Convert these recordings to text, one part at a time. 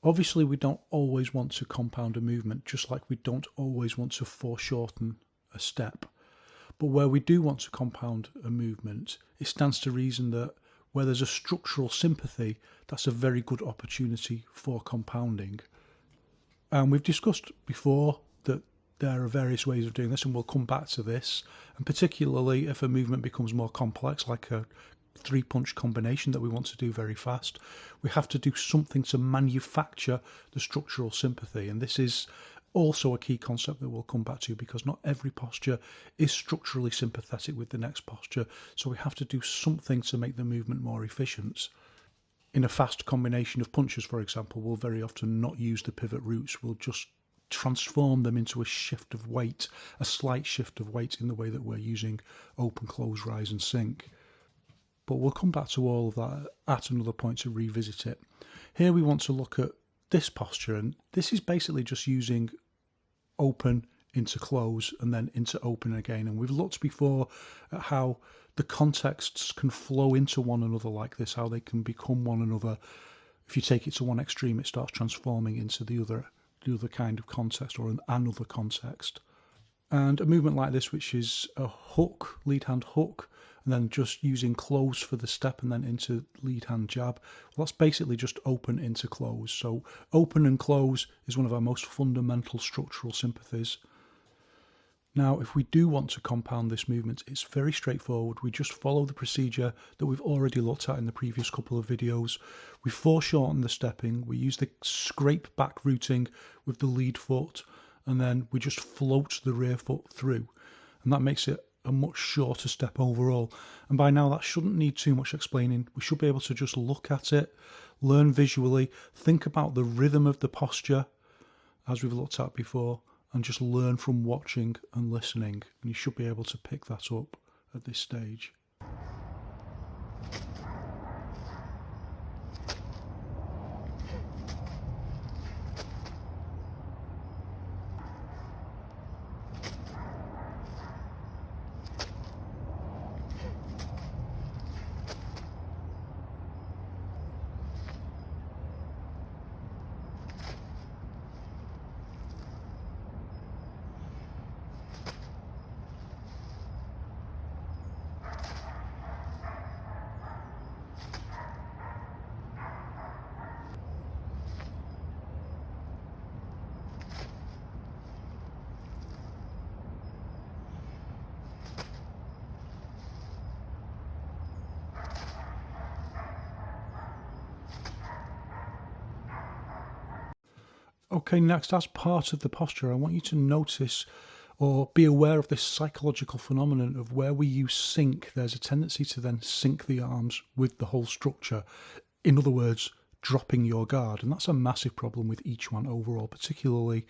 Obviously, we don't always want to compound a movement, just like we don't always want to foreshorten a step. But where we do want to compound a movement, it stands to reason that where there's a structural sympathy, that's a very good opportunity for compounding. And we've discussed before that there are various ways of doing this, and we'll come back to this. And particularly if a movement becomes more complex, like a 3-punch combination that we want to do very fast, we have to do something to manufacture the structural sympathy. And this is also a key concept that we'll come back to, because not every posture is structurally sympathetic with the next posture, so we have to do something to make the movement more efficient. In a fast combination of punches, for example, we'll very often not use the pivot roots, we'll just transform them into a shift of weight, a slight shift of weight in the way that we're using open, close, rise and sink. But we'll come back to all of that at another point to revisit it. Here we want to look at this posture, and this is basically just using open into close and then into open again. And we've looked before at how the contexts can flow into one another like this, how they can become one another. If you take it to one extreme, it starts transforming into the other kind of context, or another context. And a movement like this, which is a hook, lead hand hook, and then just using close for the step and then into lead hand jab, well, that's basically just open into close. So open and close is one of our most fundamental structural sympathies. Now, if we do want to compound this movement, it's very straightforward. We just follow the procedure that we've already looked at in the previous couple of videos. We foreshorten the stepping, we use the scrape back rooting with the lead foot, and then we just float the rear foot through. And that makes it a much shorter step overall. And by now that shouldn't need too much explaining. We should be able to just look at it, learn visually, think about the rhythm of the posture, as we've looked at before, and just learn from watching and listening. And you should be able to pick that up at this stage. Okay, next, as part of the posture, I want you to notice or be aware of this psychological phenomenon of where we use sink, there's a tendency to then sink the arms with the whole structure. In other words, dropping your guard. And that's a massive problem with Yiquan overall, particularly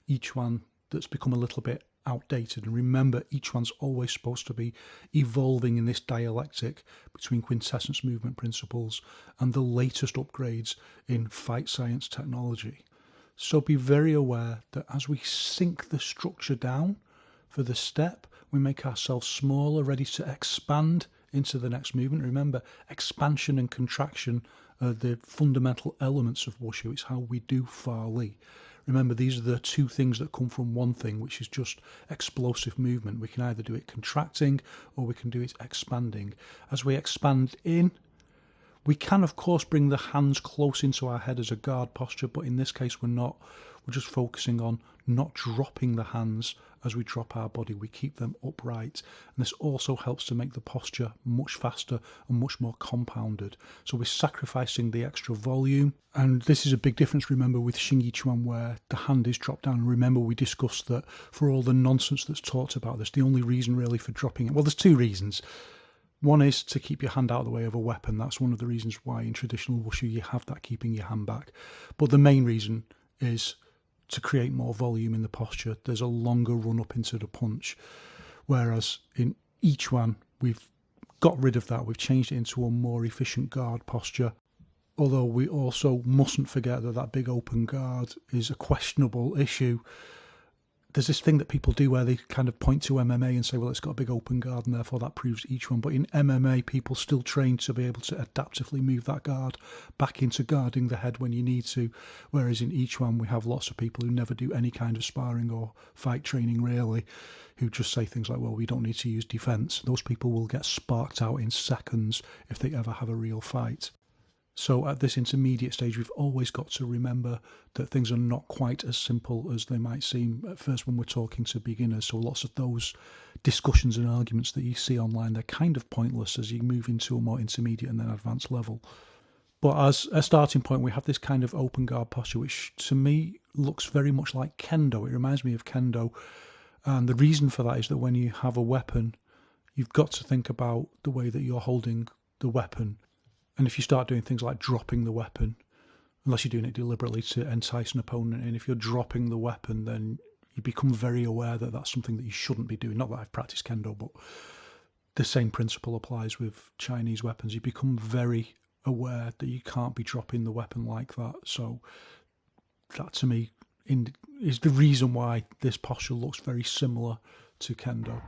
Yiquan that's become a little bit outdated. And remember, Yiquan's always supposed to be evolving in this dialectic between quintessence movement principles and the latest upgrades in fight science technology. So be very aware that as we sink the structure down for the step, we make ourselves smaller, ready to expand into the next movement. Remember, expansion and contraction are the fundamental elements of wushu. It's how we do Fa Li. Remember, these are the two things that come from one thing, which is just explosive movement. We can either do it contracting or we can do it expanding. As we expand in, we can, of course, bring the hands close into our head as a guard posture, but in this case we're not. We're just focusing on not dropping the hands as we drop our body. We keep them upright. And this also helps to make the posture much faster and much more compounded. So we're sacrificing the extra volume. And this is a big difference, remember, with Xing Yiquan, where the hand is dropped down. And remember, we discussed that for all the nonsense that's talked about this, the only reason really for dropping it, well, there's two reasons. One is to keep your hand out of the way of a weapon. That's one of the reasons why in traditional wushu you have that keeping your hand back. But the main reason is to create more volume in the posture. There's a longer run up into the punch. Whereas in Yiquan, we've got rid of that. We've changed it into a more efficient guard posture. Although we also mustn't forget that that big open guard is a questionable issue. there's this thing that people do where they kind of point to MMA and say, well, it's got a big open guard and therefore that proves Yiquan. But in MMA, people still train to be able to adaptively move that guard back into guarding the head when you need to. Whereas in Yiquan, we have lots of people who never do any kind of sparring or fight training really, who just say things like, well, we don't need to use defense. Those people will get sparked out in seconds if they ever have a real fight. So at this intermediate stage, we've always got to remember that things are not quite as simple as they might seem at first when we're talking to beginners. So lots of those discussions and arguments that you see online, they're kind of pointless as you move into a more intermediate and then advanced level. But as a starting point, we have this kind of open guard posture, which to me looks very much like kendo. It reminds me of kendo. And the reason for that is that when you have a weapon, you've got to think about the way that you're holding the weapon. And if you start doing things like dropping the weapon, unless you're doing it deliberately to entice an opponent, and if you're dropping the weapon, then you become very aware that that's something that you shouldn't be doing. Not that I've practiced kendo, but the same principle applies with Chinese weapons. You become very aware that you can't be dropping the weapon like that. So that to me is the reason why this posture looks very similar to kendo.